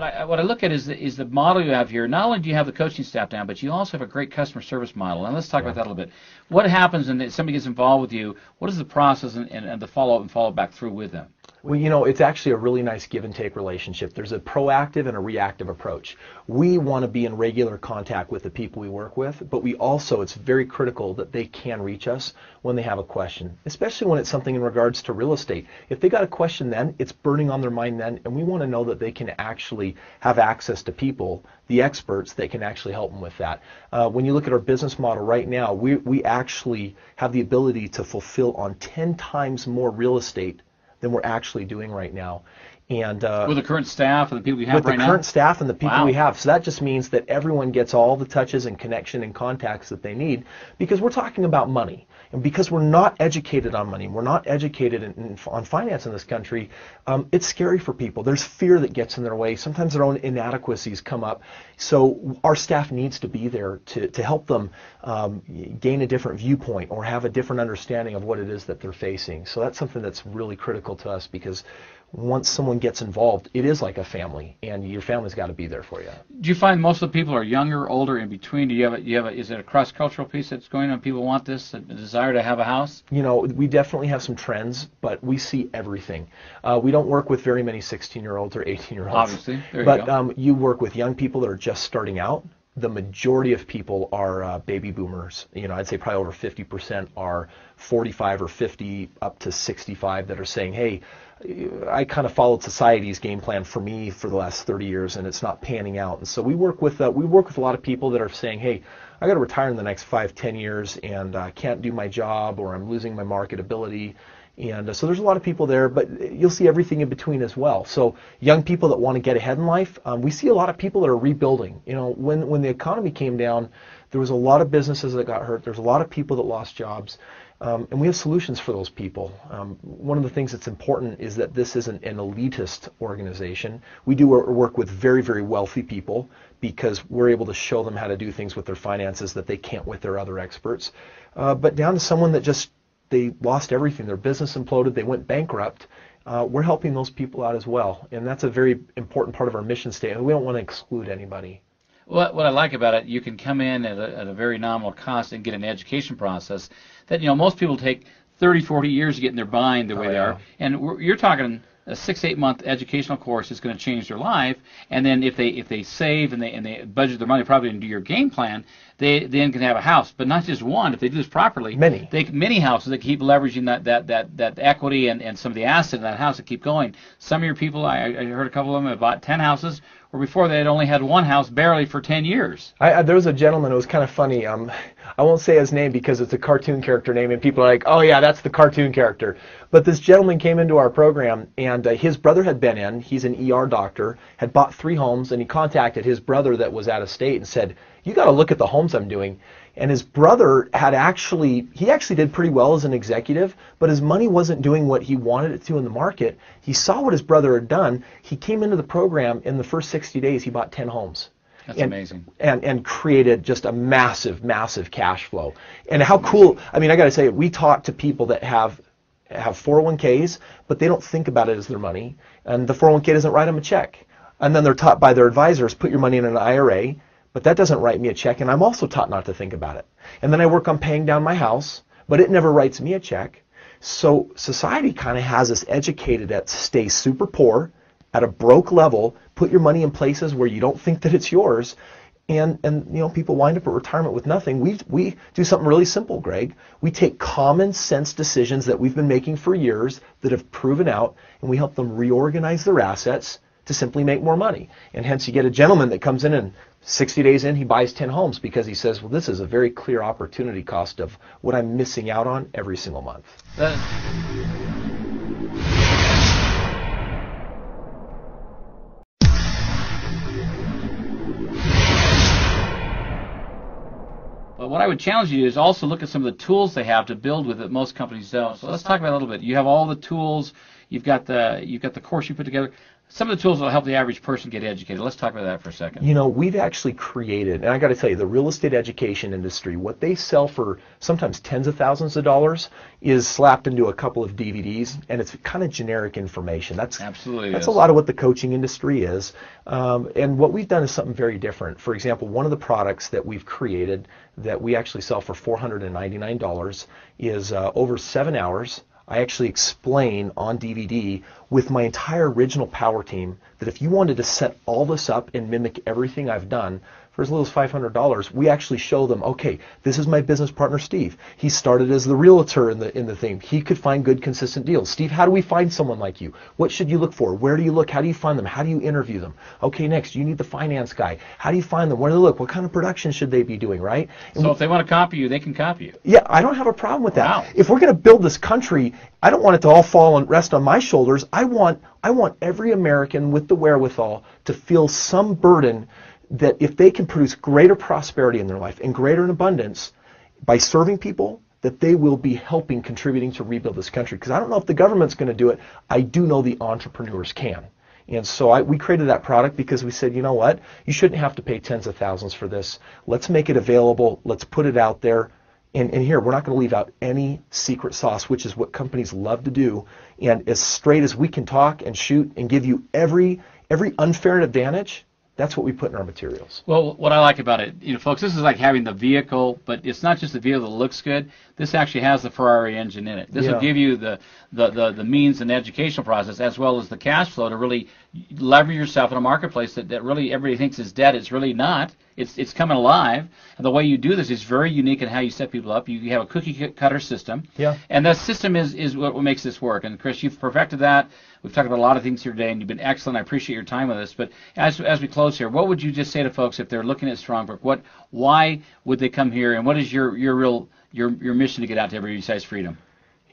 But what I look at is the model you have here. Not only do you have the coaching staff down, but you also have a great customer service model. And let's talk about that a little bit. What happens when somebody gets involved with you? What is the process and the follow-up and follow-back through with them? Well, it's actually a really nice give and take relationship. There's a proactive and a reactive approach. We want to be in regular contact with the people we work with, but it's very critical that they can reach us when they have a question, especially when it's something in regards to real estate. If they got a question then, it's burning on their mind then, and we want to know that they can actually have access to people, the experts, that can actually help them with that. When you look at our business model right now, we actually have the ability to fulfill on 10 times more real estate than we're actually doing right now. And with the current staff and the people we have right now? With the current staff and the people Wow. we have. So that just means that everyone gets all the touches and connection and contacts that they need, because we're talking about money. And because we're not educated on money, we're not educated on finance in this country, it's scary for people. There's fear that gets in their way. Sometimes their own inadequacies come up. So our staff needs to be there to help them gain a different viewpoint or have a different understanding of what it is that they're facing. So that's something that's really critical to us, because once someone gets involved, it is like a family, and your family's got to be there for you. Do you find most of the people are younger, older, in between? Is it a cross-cultural piece that's going on? People want this, a desire to have a house? We definitely have some trends, but we see everything. We don't work with very many 16-year-olds or 18-year-olds. Obviously, there you go. But you work with young people that are just starting out. The majority of people are baby boomers. I'd say probably over 50% are 45 or 50 up to 65 that are saying, hey, I kind of followed society's game plan for me for the last 30 years, and it's not panning out. And so we work with a lot of people that are saying, hey, I got to retire in the next 5-10 years, and I can't do my job, or I'm losing my marketability. And so there's a lot of people there, but you'll see everything in between as well. So young people that want to get ahead in life, we see a lot of people that are rebuilding. When the economy came down, there was a lot of businesses that got hurt. There's a lot of people that lost jobs. And we have solutions for those people. One of the things that's important is that this isn't an elitist organization. We do work with very, very wealthy people, because we're able to show them how to do things with their finances that they can't with their other experts. But down to someone that they lost everything. Their business imploded. They went bankrupt. We're helping those people out as well. And that's a very important part of our mission statement. We don't want to exclude anybody. What I like about it, you can come in at a very nominal cost and get an education process that most people take 30, 40 years to get in their bind the way they are. And you're talking a 6-8 month educational course is going to change their life. And then if they save and they budget their money probably into your game plan, they then can have a house, but not just one. If they do this properly, many houses. They keep leveraging that equity and some of the assets in that house that keep going. Some of your people, I heard a couple of them have bought 10 houses, where before they had only had one house barely for 10 years. There was a gentleman, it was kind of funny. I won't say his name because it's a cartoon character name, and people are like, oh yeah, that's the cartoon character. But this gentleman came into our program, and his brother had been in. He's an ER doctor, had bought 3 homes, and he contacted his brother that was out of state and said, you got to look at the homes I'm doing. And his brother he actually did pretty well as an executive, but his money wasn't doing what he wanted it to in the market. He saw what his brother had done. He came into the program. In the first 60 days, he bought 10 homes. That's amazing. And created just a massive, massive cash flow. And how cool, I got to say, we talk to people that have 401ks, but they don't think about it as their money. And the 401k doesn't write them a check. And then they're taught by their advisors, put your money in an IRA, but that doesn't write me a check, and I'm also taught not to think about it. And then I work on paying down my house, but it never writes me a check. So society kind of has us educated at stay super poor, at a broke level, put your money in places where you don't think that it's yours, and people wind up at retirement with nothing. We do something really simple, Greg. We take common sense decisions that we've been making for years that have proven out, and we help them reorganize their assets to simply make more money. And hence you get a gentleman that comes in and 60 days in, he buys 10 homes because he says, well, this is a very clear opportunity cost of what I'm missing out on every single month. But what I would challenge you is also look at some of the tools they have to build with that most companies don't. So let's talk about it a little bit. You have all the tools. You've got the course you put together. some of the tools that will help the average person get educated. Let's talk about that for a second. You know, we've actually created, and I got to tell you, the real estate education industry, what they sell for sometimes tens of thousands of dollars is slapped into a couple of DVDs, and it's kind of generic information. That's a lot of what the coaching industry is. And what we've done is something very different. For example, one of the products that we've created that we actually sell for $499 is over 7 hours. I actually explain on DVD with my entire original power team that if you wanted to set all this up and mimic everything I've done for as little as $500, we actually show them, okay, this is my business partner, Steve. He started as the realtor in the thing. He could find good, consistent deals. Steve, how do we find someone like you? What should you look for? Where do you look? How do you find them? How do you interview them? Okay, next, you need the finance guy. How do you find them? Where do they look? What kind of production should they be doing, right? And so if they want to copy you, they can copy you. Yeah, I don't have a problem with that. Wow. If we're going to build this country, I don't want it to all fall and rest on my shoulders. I want every American with the wherewithal to feel some burden that if they can produce greater prosperity in their life and greater in abundance by serving people, that they will be helping, contributing to rebuild this country. Because I don't know if the government's going to do it. I do know the entrepreneurs can. And so we created that product because we said, you know what? You shouldn't have to pay tens of thousands for this. Let's make it available. Let's put it out there. And here, we're not going to leave out any secret sauce, which is what companies love to do. And as straight as we can talk and shoot and give you every unfair advantage, that's what we put in our materials. Well, what I like about it, folks, this is like having the vehicle, but it's not just the vehicle that looks good. This actually has the Ferrari engine in it. This will give you the means and educational process as well as the cash flow to really leverage yourself in a marketplace that really everybody thinks is dead. It's really not. It's coming alive. And the way you do this is very unique in how you set people up. You have a cookie cutter system. Yeah. And that system is what makes this work. And Kris, you've perfected that. We've talked about a lot of things here today, and you've been excellent. I appreciate your time with us. But as we close here, what would you just say to folks if they're looking at Strongbrook? Why would they come here, and what is your mission to get out to everybody besides freedom?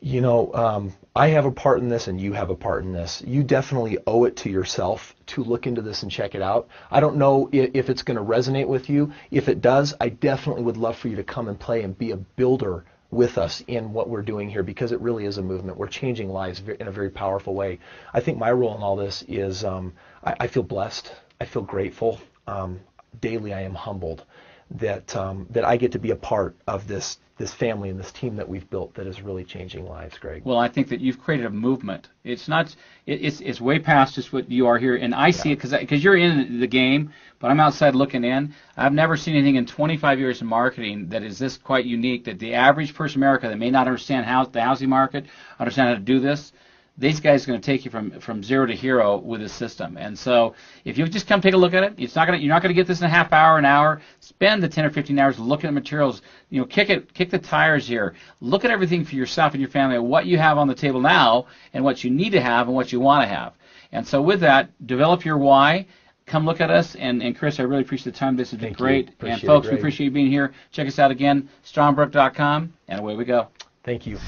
You know, I have a part in this and you have a part in this. You definitely owe it to yourself to look into this and check it out. I don't know if it's going to resonate with you. If it does, I definitely would love for you to come and play and be a builder with us in what we're doing here, because it really is a movement. We're changing lives in a very powerful way. I think my role in all this is I feel blessed. I feel grateful. Daily I am humbled that I get to be a part of this family and this team that we've built that is really changing lives, Greg. Well, I think that you've created a movement. It's not. It's way past just what you are here, and I see it because you're in the game, but I'm outside looking in. I've never seen anything in 25 years in marketing that is this quite unique. That the average person in America that may not understand the housing market, understand how to do this. These guys are going to take you from zero to hero with this system. And so if you just come take a look at it, you're not going to get this in a half hour, an hour. Spend the 10 or 15 hours looking at materials. Kick the tires here. Look at everything for yourself and your family, what you have on the table now and what you need to have and what you want to have. And so with that, develop your why. Come look at us. And Kris, I really appreciate the time. This has been great. And folks, we appreciate you being here. Check us out again, strongbrook.com, and away we go. Thank you.